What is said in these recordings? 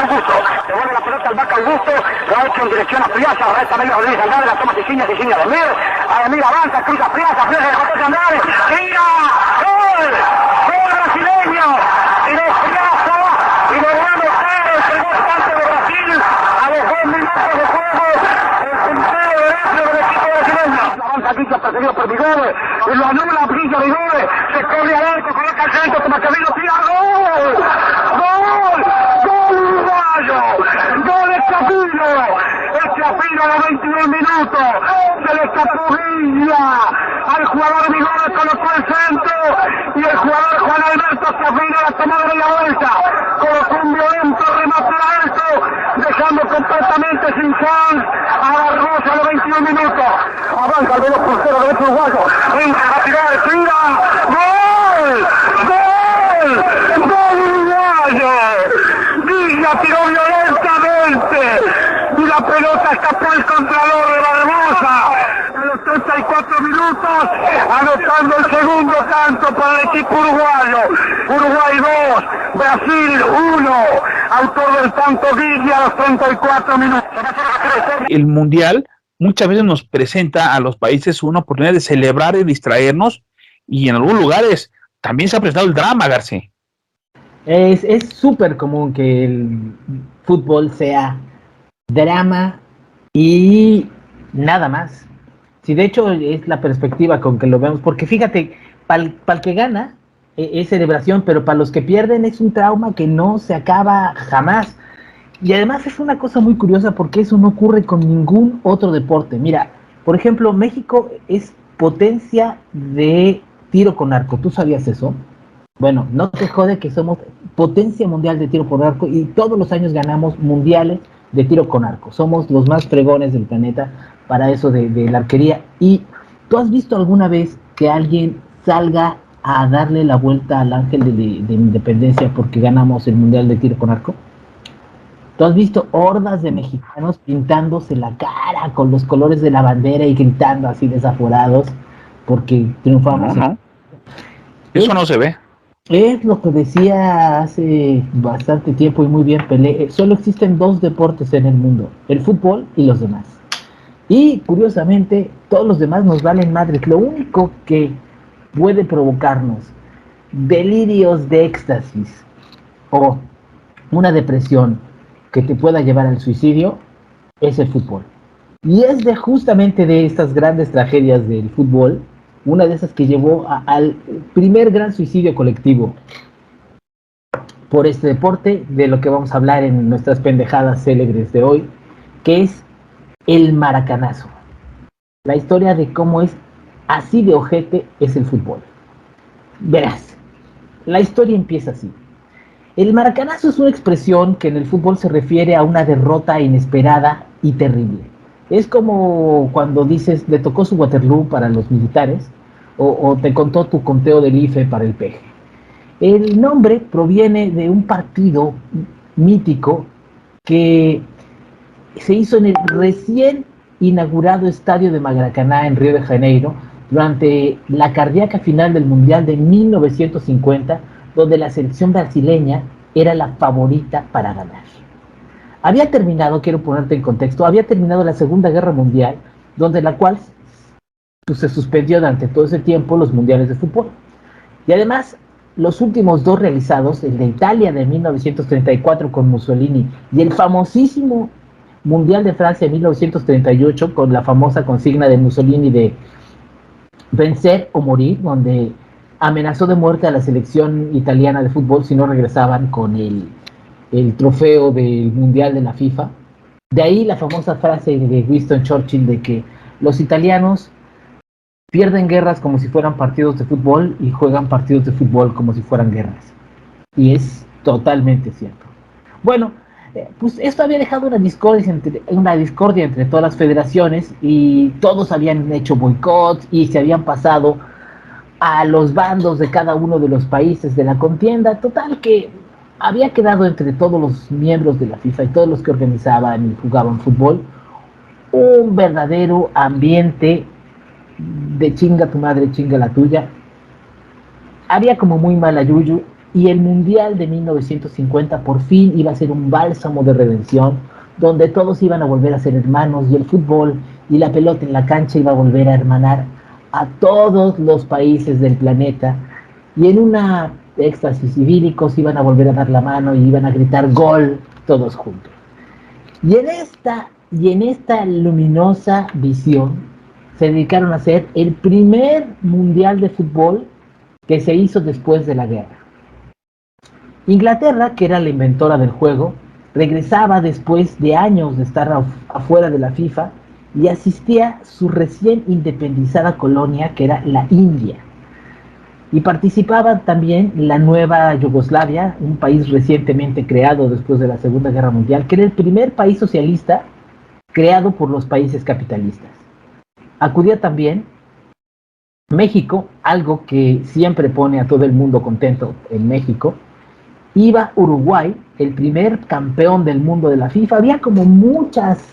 Augusto. Se vuelve la pelota al Vaca Augusto. Lo ha hecho en dirección a Friasa. Resta medio Rodríguez Andrade. La toma Cicinha de Mir. Mir avanza, cruza Friasa. Friasa de José Andrade. ¡Tira! ¡Gol! ¡Gol brasileño! Y de Friasa. Y de Orlando Pérez. El primer tanto de Brasil. A los 2 minutos de juego. El puntero derecho del equipo brasileño. Avanza Guilla, perseguido por Vigore. Y lo anula Guilla Vigore. Se corre al arco, coloca al centro. Toma Camilo, tira. ¡Gol! ¡Gol! ¡Gol uruguayo! ¡Gol de Chapino! El Chapino a los 21 minutos. Se le escapó Villa. Al jugador Vigore colocó el centro. Y el jugador Juan Alberto Chapino la tomó de la vuelta. Colocó un violento remate alto. Dejando completamente sin chance a Barbosa a los 21 minutos. Avanza el veloz portero derecho uruguayo. Entra a tirar, tira. ¡Gol! ¡Gol! ¡Gol uruguayo! Villa tiró violentamente. Y la pelota escapó el contralor de Barbosa. A los 34 minutos, anotando el segundo tanto para el equipo uruguayo. Uruguay 2, Brasil 1. Autor del tanto Villa a los 34 minutos. El Mundial muchas veces nos presenta a los países una oportunidad de celebrar y distraernos, y en algunos lugares también se ha prestado el drama, García. Es súper común que el fútbol sea drama y nada más. Si de hecho es la perspectiva con que lo vemos, porque fíjate, para el que gana es celebración, pero para los que pierden es un trauma que no se acaba jamás. Y además es una cosa muy curiosa porque eso no ocurre con ningún otro deporte. Mira, por ejemplo, México es potencia de tiro con arco. ¿Tú sabías eso? Bueno, no te jode que somos potencia mundial de tiro con arco y todos los años ganamos mundiales de tiro con arco. Somos los más fregones del planeta para eso de la arquería. ¿Y tú has visto alguna vez que alguien salga a darle la vuelta al ángel de independencia porque ganamos el mundial de tiro con arco? ¿Tú has visto hordas de mexicanos pintándose la cara con los colores de la bandera y gritando así desaforados porque triunfamos? No. Eso no se ve. Es lo que decía hace bastante tiempo y muy bien Pelé. Solo existen 2 deportes en el mundo, el fútbol y los demás. Y curiosamente, todos los demás nos valen madres. Lo único que puede provocarnos delirios de éxtasis o una depresión que te pueda llevar al suicidio es el fútbol. Y es justamente de estas grandes tragedias del fútbol, una de esas que llevó al primer gran suicidio colectivo por este deporte, de lo que vamos a hablar en nuestras pendejadas célebres de hoy, que es el maracanazo. La historia de cómo es así de ojete es el fútbol. Verás, la historia empieza así. El maracanazo es una expresión que en el fútbol se refiere a una derrota inesperada y terrible. Es como cuando dices, le tocó su Waterloo para los militares, o te contó tu conteo del IFE para el peje. El nombre proviene de un partido mítico que se hizo en el recién inaugurado estadio de Maracaná en Río de Janeiro durante la cardíaca final del Mundial de 1950, donde la selección brasileña era la favorita para ganar. Había terminado, quiero ponerte en contexto, había terminado la Segunda Guerra Mundial, donde la cual se suspendió durante todo ese tiempo los mundiales de fútbol. Y además, los últimos 2 realizados, el de Italia de 1934 con Mussolini y el famosísimo Mundial de Francia de 1938 con la famosa consigna de Mussolini de vencer o morir, donde amenazó de muerte a la selección italiana de fútbol si no regresaban con el trofeo del Mundial de la FIFA. De ahí la famosa frase de Winston Churchill de que los italianos pierden guerras como si fueran partidos de fútbol y juegan partidos de fútbol como si fueran guerras. Y es totalmente cierto. Bueno, pues esto había dejado una discordia entre todas las federaciones y todos habían hecho boicots y se habían pasado a los bandos de cada uno de los países de la contienda. Total que había quedado entre todos los miembros de la FIFA y todos los que organizaban y jugaban fútbol un verdadero ambiente de chinga tu madre, chinga la tuya. Había como muy mala yuyu Y el Mundial de 1950 por fin iba a ser un bálsamo de redención, donde todos iban a volver a ser hermanos y el fútbol y la pelota en la cancha iba a volver a hermanar a todos los países del planeta. Y en una éxtasis idílicos iban a volver a dar la mano y iban a gritar gol todos juntos. Y en esta luminosa visión se dedicaron a hacer el primer mundial de fútbol que se hizo después de la guerra. Inglaterra, que era la inventora del juego, regresaba después de años de estar afuera de la FIFA y asistía a su recién independizada colonia, que era la India. Y participaba también la nueva Yugoslavia, un país recientemente creado después de la Segunda Guerra Mundial, que era el primer país socialista creado por los países capitalistas. Acudía también México, algo que siempre pone a todo el mundo contento en México. Iba Uruguay, el primer campeón del mundo de la FIFA. Había como muchas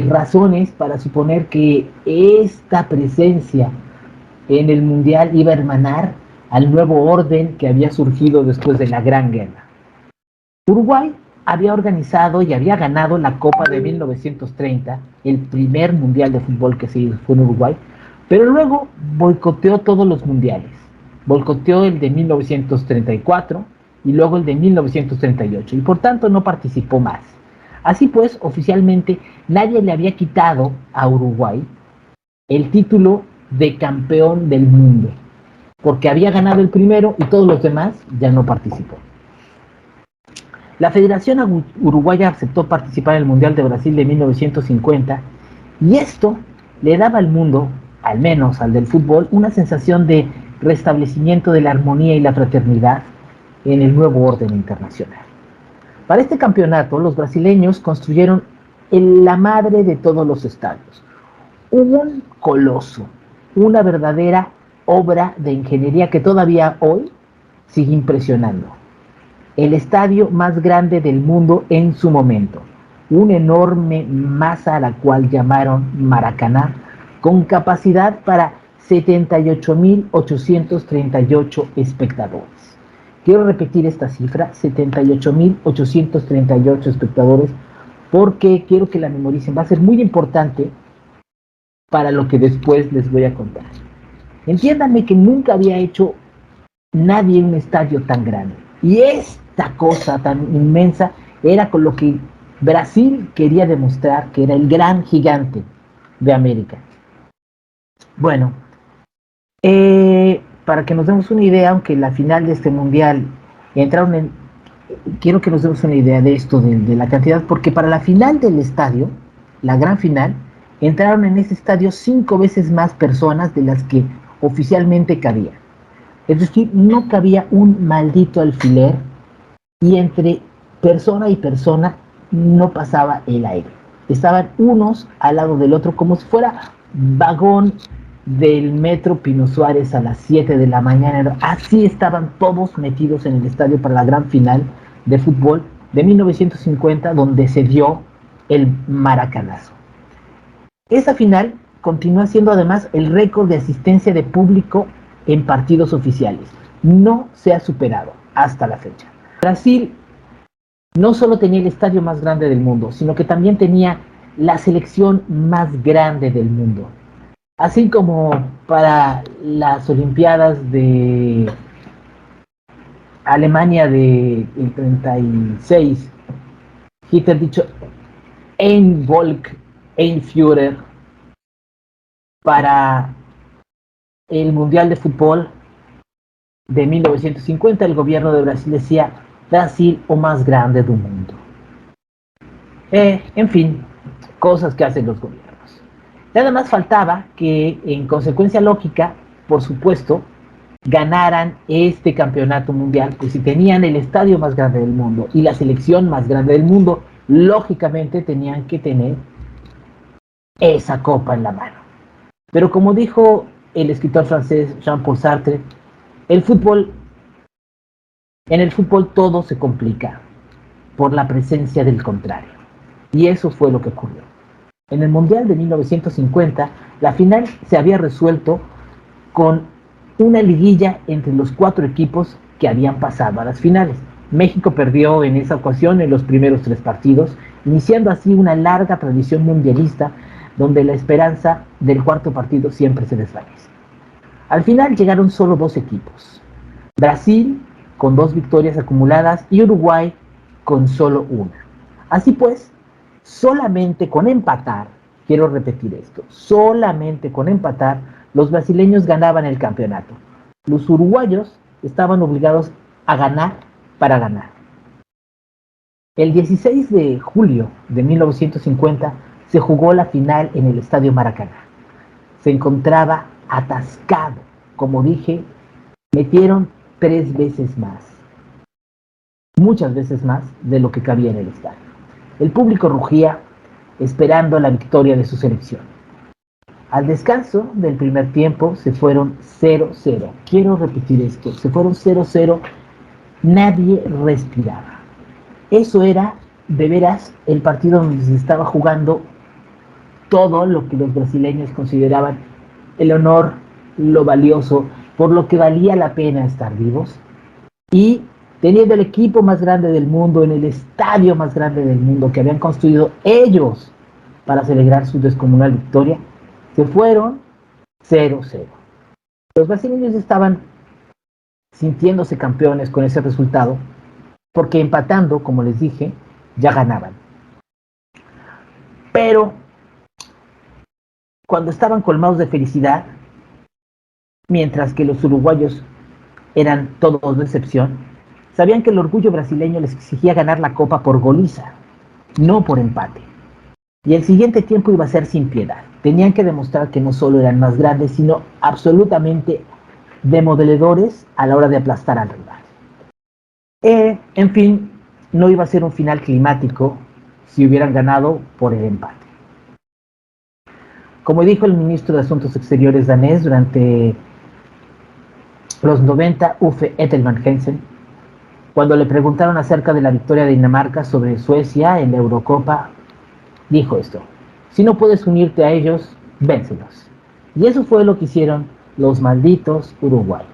razones para suponer que esta presencia en el Mundial iba a hermanar al nuevo orden que había surgido después de la Gran Guerra. Uruguay había organizado y había ganado la Copa de 1930, el primer Mundial de fútbol que se hizo fue en Uruguay, pero luego boicoteó todos los mundiales. Boicoteó el de 1934 y luego el de 1938, y por tanto no participó más. Así pues, oficialmente nadie le había quitado a Uruguay el título de campeón del mundo, porque había ganado el primero y todos los demás ya no participó. La Federación Uruguaya aceptó participar en el Mundial de Brasil de 1950 y esto le daba al mundo, al menos al del fútbol, una sensación de restablecimiento de la armonía y la fraternidad en el nuevo orden internacional. Para este campeonato, los brasileños construyeron la madre de todos los estadios, un coloso, una verdadera obra de ingeniería que todavía hoy sigue impresionando. El estadio más grande del mundo en su momento, una enorme masa a la cual llamaron Maracaná, con capacidad para 78.838 espectadores. Quiero repetir esta cifra, 78.838 espectadores, porque quiero que la memoricen. Va a ser muy importante para lo que después les voy a contar. Entiéndanme que nunca había hecho nadie un estadio tan grande. Y esta cosa tan inmensa era con lo que Brasil quería demostrar que era el gran gigante de América. Bueno, para que nos demos una idea, aunque la final de este mundial entraron en... Quiero que nos demos una idea de esto, de la cantidad, porque para la final del estadio, la gran final, entraron en ese estadio 5 veces más personas de las que oficialmente cabía. Es decir, no cabía un maldito alfiler y entre persona y persona no pasaba el aire. Estaban unos al lado del otro como si fuera vagón del metro Pino Suárez a las 7 de la mañana. Así estaban todos metidos en el estadio para la gran final de fútbol de 1950, donde se dio el maracanazo. Esa final continúa siendo además el récord de asistencia de público en partidos oficiales. No se ha superado hasta la fecha. Brasil no solo tenía el estadio más grande del mundo, sino que también tenía la selección más grande del mundo. Así como para las Olimpiadas de Alemania del 36, Hitler dicho Ein Volk, ein Führer. Para el Mundial de Fútbol de 1950, el gobierno de Brasil decía Brasil o más grande del mundo. En fin, cosas que hacen los gobiernos. Nada más faltaba que, en consecuencia lógica, por supuesto, ganaran este campeonato mundial, pues si tenían el estadio más grande del mundo y la selección más grande del mundo, lógicamente tenían que tener esa copa en la mano. Pero como dijo el escritor francés Jean-Paul Sartre, en el fútbol todo se complica por la presencia del contrario. Y eso fue lo que ocurrió. En el Mundial de 1950, la final se había resuelto con una liguilla entre los 4 equipos que habían pasado a las finales. México perdió en esa ocasión en los primeros 3 partidos, iniciando así una larga tradición mundialista donde la esperanza del cuarto partido siempre se desvanece. Al final llegaron solo 2 equipos, Brasil con 2 victorias acumuladas y Uruguay con solo una. Así pues, solamente con empatar, quiero repetir esto, solamente con empatar, los brasileños ganaban el campeonato. Los uruguayos estaban obligados a ganar para ganar. El 16 de julio de 1950 se jugó la final en el Estadio Maracaná. Se encontraba atascado, como dije, metieron 3 veces más, muchas veces más de lo que cabía en el estadio. El público rugía esperando la victoria de su selección. Al descanso del primer tiempo se fueron 0-0. Quiero repetir esto, se fueron 0-0, nadie respiraba. Eso era de veras el partido donde se estaba jugando todo lo que los brasileños consideraban el honor, lo valioso, por lo que valía la pena estar vivos. Y teniendo el equipo más grande del mundo, en el estadio más grande del mundo que habían construido ellos para celebrar su descomunal victoria, se fueron 0-0. Los brasileños estaban sintiéndose campeones con ese resultado, porque empatando, como les dije, ya ganaban. Pero cuando estaban colmados de felicidad, mientras que los uruguayos eran todos de excepción, sabían que el orgullo brasileño les exigía ganar la copa por goliza, no por empate. Y el siguiente tiempo iba a ser sin piedad. Tenían que demostrar que no solo eran más grandes, sino absolutamente demoledores a la hora de aplastar al rival. En fin, no iba a ser un final climático si hubieran ganado por el empate. Como dijo el ministro de Asuntos Exteriores danés durante los 90, Uffe Ellemann-Jensen, cuando le preguntaron acerca de la victoria de Dinamarca sobre Suecia en la Eurocopa, dijo esto: si no puedes unirte a ellos, véncelos. Y eso fue lo que hicieron los malditos uruguayos.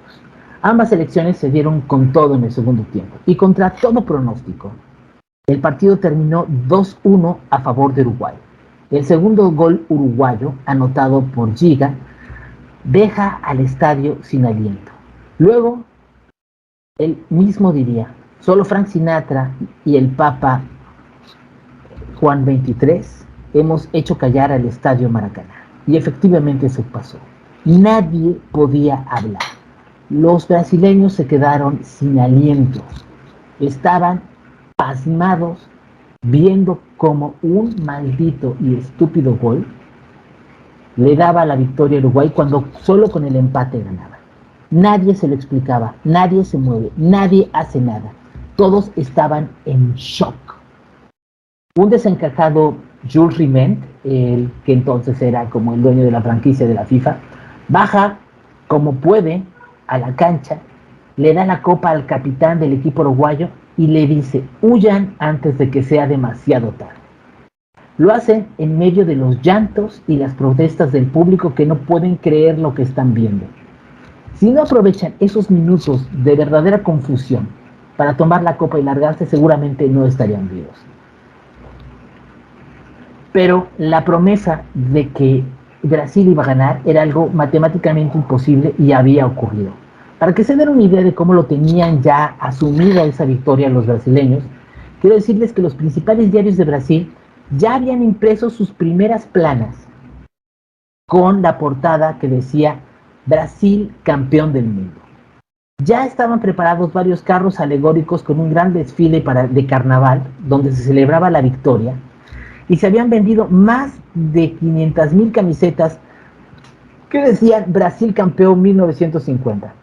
Ambas selecciones se dieron con todo en el segundo tiempo y contra todo pronóstico. El partido terminó 2-1 a favor de Uruguay. El segundo gol uruguayo, anotado por Giga, deja al estadio sin aliento. Luego, él mismo diría: solo Frank Sinatra y el Papa Juan XXIII hemos hecho callar al Estadio Maracaná. Y efectivamente eso pasó. Nadie podía hablar. Los brasileños se quedaron sin aliento. Estaban pasmados viendo cómo un maldito y estúpido gol le daba la victoria a Uruguay cuando solo con el empate ganaba. Nadie se lo explicaba, nadie se mueve, nadie hace nada. Todos estaban en shock. Un desencajado Jules Rimet, el que entonces era como el dueño de la franquicia de la FIFA, baja como puede a la cancha, le da la copa al capitán del equipo uruguayo y le dice: huyan antes de que sea demasiado tarde. Lo hacen en medio de los llantos y las protestas del público que no pueden creer lo que están viendo. Si no aprovechan esos minutos de verdadera confusión para tomar la copa y largarse, seguramente no estarían vivos. Pero la promesa de que Brasil iba a ganar era algo matemáticamente imposible y había ocurrido. Para que se den una idea de cómo lo tenían ya asumida esa victoria los brasileños, quiero decirles que los principales diarios de Brasil ya habían impreso sus primeras planas con la portada que decía: Brasil campeón del mundo. Ya estaban preparados varios carros alegóricos con un gran desfile de carnaval donde se celebraba la victoria, y se habían vendido más de 500,000 camisetas que decían Brasil campeón 1950.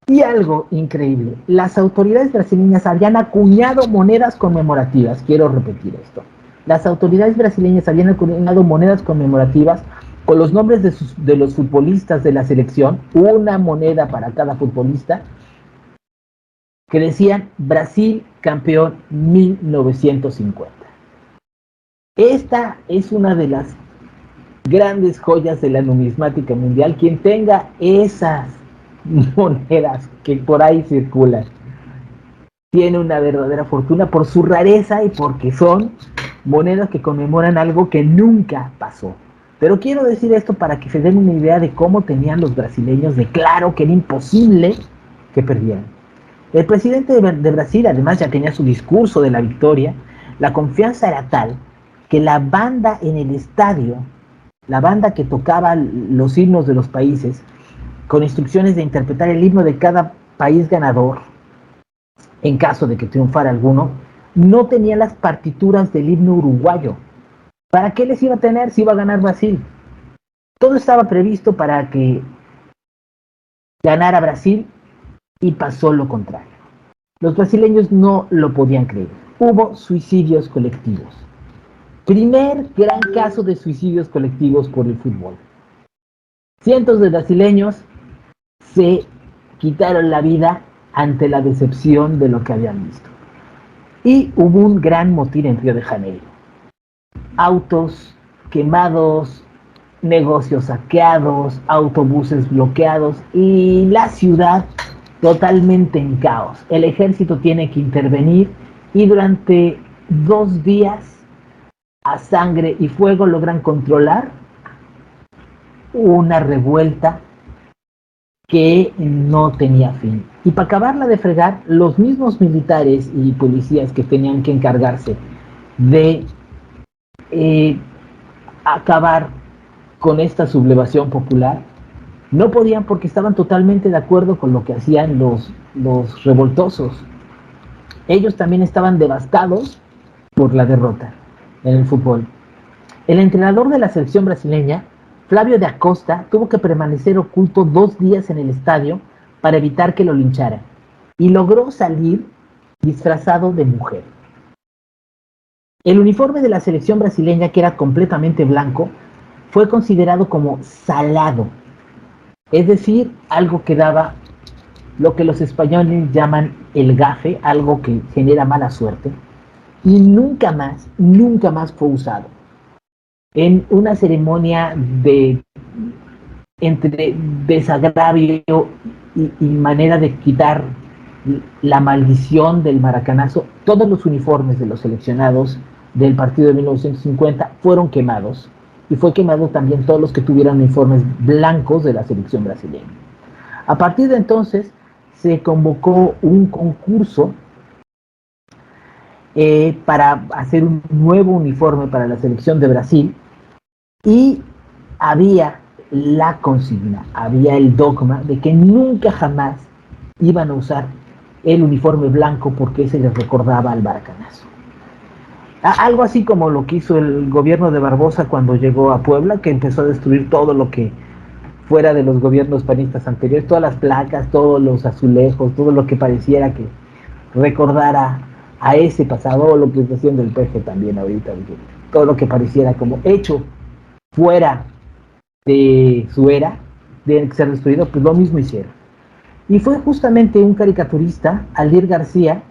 Y algo increíble, las autoridades brasileñas habían acuñado monedas conmemorativas. Quiero repetir esto: las autoridades brasileñas habían acuñado monedas conmemorativas con los nombres de los futbolistas de la selección, una moneda para cada futbolista, que decían Brasil campeón 1950. Esta es una de las grandes joyas de la numismática mundial. Quien tenga esas monedas que por ahí circulan, tiene una verdadera fortuna por su rareza y porque son monedas que conmemoran algo que nunca pasó. Pero quiero decir esto para que se den una idea de cómo tenían los brasileños de claro que era imposible que perdieran. El presidente de Brasil además ya tenía su discurso de la victoria. La confianza era tal que la banda en el estadio, la banda que tocaba los himnos de los países, con instrucciones de interpretar el himno de cada país ganador, en caso de que triunfara alguno, no tenía las partituras del himno uruguayo. ¿Para qué les iba a tener si iba a ganar Brasil? Todo estaba previsto para que ganara Brasil y pasó lo contrario. Los brasileños no lo podían creer. Hubo suicidios colectivos. Primer gran caso de suicidios colectivos por el fútbol. Cientos de brasileños se quitaron la vida ante la decepción de lo que habían visto. Y hubo un gran motín en Río de Janeiro. Autos quemados, negocios saqueados, autobuses bloqueados y la ciudad totalmente en caos. El ejército tiene que intervenir y durante 2 días a sangre y fuego logran controlar una revuelta que no tenía fin. Y para acabarla de fregar, los mismos militares y policías que tenían que encargarse de acabar con esta sublevación popular, no podían porque estaban totalmente de acuerdo con lo que hacían los revoltosos. Ellos también estaban devastados por la derrota en el fútbol. El entrenador de la selección brasileña, Flávio de Acosta, tuvo que permanecer oculto 2 días en el estadio para evitar que lo lincharan y logró salir disfrazado de mujer. El uniforme de la selección brasileña, que era completamente blanco, fue considerado como salado, es decir, algo que daba lo que los españoles llaman el gafe, algo que genera mala suerte, y nunca más fue usado. En una ceremonia de entre desagravio y manera de quitar la maldición del maracanazo, todos los uniformes de los seleccionados del partido de 1950 fueron quemados, y fue quemado también todos los que tuvieran uniformes blancos de la selección brasileña. A partir de entonces se convocó un concurso para hacer un nuevo uniforme para la selección de Brasil, y había la consigna, había el dogma de que nunca jamás iban a usar el uniforme blanco porque ese les recordaba al maracanazo. Algo así como lo que hizo el gobierno de Barbosa cuando llegó a Puebla, que empezó a destruir todo lo que fuera de los gobiernos panistas anteriores, todas las placas, todos los azulejos, todo lo que pareciera que recordara a ese pasado, o lo que está haciendo el PG también ahorita, todo lo que pareciera como hecho fuera de su era, de ser destruido, pues lo mismo hicieron. Y fue justamente un caricaturista, Aldir García,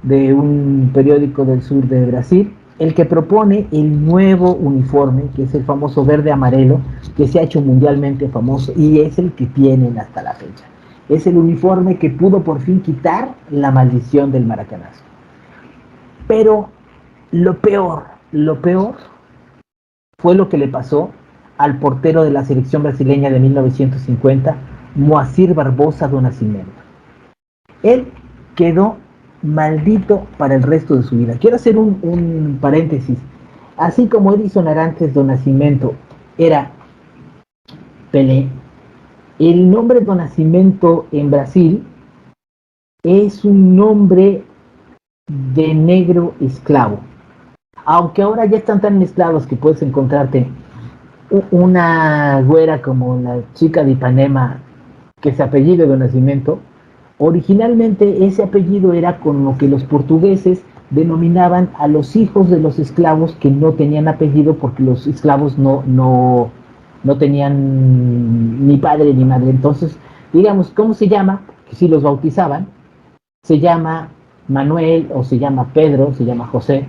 de un periódico del sur de Brasil, el que propone el nuevo uniforme, que es el famoso verde amarelo, que se ha hecho mundialmente famoso y es el que tienen hasta la fecha. Es el uniforme que pudo por fin quitar la maldición del maracanazo. Pero lo peor fue lo que le pasó al portero de la selección brasileña de 1950, Moacir Barbosa do Nascimento. Él quedó maldito para el resto de su vida. Quiero hacer un paréntesis. Así como Edison Arantes do Nascimento era Pelé, el nombre do Nascimento en Brasil es un nombre de negro esclavo. Aunque ahora ya están tan mezclados que puedes encontrarte una güera como la chica de Ipanema que se apellida de Nascimento, originalmente ese apellido era con lo que los portugueses denominaban a los hijos de los esclavos que no tenían apellido, porque los esclavos no tenían ni padre ni madre. Entonces, digamos, ¿cómo se llama? Que si los bautizaban, se llama Manuel, o se llama Pedro, se llama José.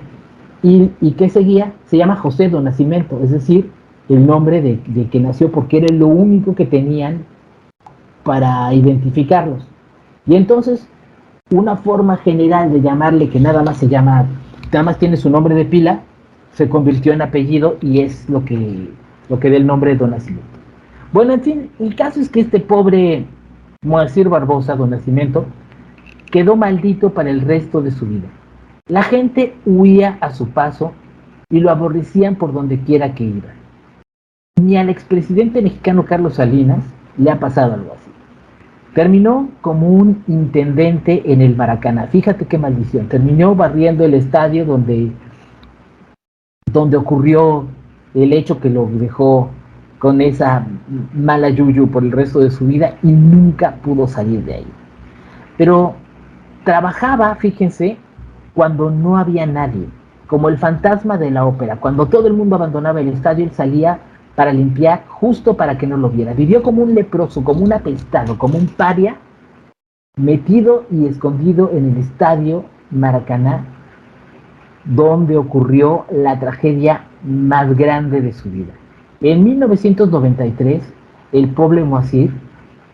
¿Y qué seguía? Se llama José do Nascimento, es decir, el nombre de que nació, porque era lo único que tenían para identificarlos. Y entonces una forma general de llamarle que nada más tiene su nombre de pila, se convirtió en apellido y es lo que da el nombre de Don Nacimiento. Bueno, en fin, el caso es que este pobre Moacir Barbosa, Don Nacimiento, quedó maldito para el resto de su vida. La gente huía a su paso y lo aborrecían por donde quiera que iba. Ni al expresidente mexicano Carlos Salinas le ha pasado algo así. Terminó como un intendente en el Maracaná. Fíjate qué maldición. Terminó barriendo el estadio donde ocurrió el hecho que lo dejó con esa mala yuyu por el resto de su vida y nunca pudo salir de ahí. Pero trabajaba, fíjense, cuando no había nadie, como el fantasma de la ópera. Cuando todo el mundo abandonaba el estadio, él salía para limpiar, justo para que no lo viera. Vivió como un leproso, como un apestado, como un paria, metido y escondido en el estadio Maracaná, donde ocurrió la tragedia más grande de su vida. En 1993, el pobre Moacir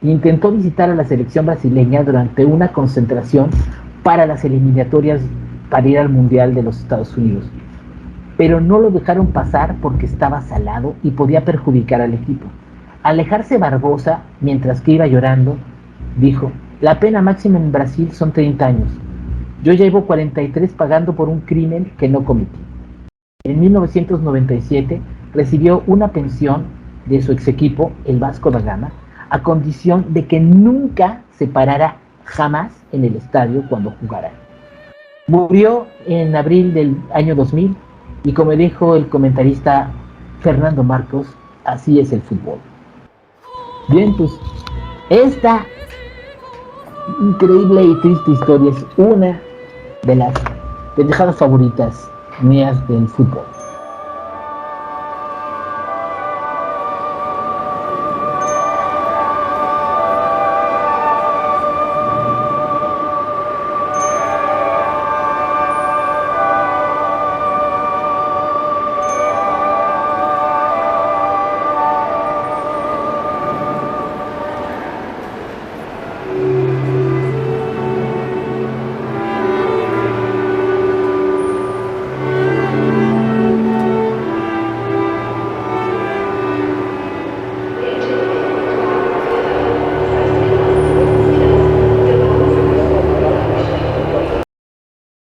intentó visitar a la selección brasileña durante una concentración para las eliminatorias para ir al Mundial de los Estados Unidos, pero no lo dejaron pasar porque estaba salado y podía perjudicar al equipo. Al alejarse Barbosa, mientras que iba llorando, dijo: la pena máxima en Brasil son 30 años. Yo llevo 43 pagando por un crimen que no cometí. En 1997 recibió una pensión de su ex equipo, el Vasco da Gama, a condición de que nunca se parara jamás en el estadio cuando jugara. Murió en abril del año 2000 y, como dijo el comentarista Fernando Marcos, así es el fútbol. Bien, pues esta increíble y triste historia es una de las pendejadas favoritas mías del fútbol.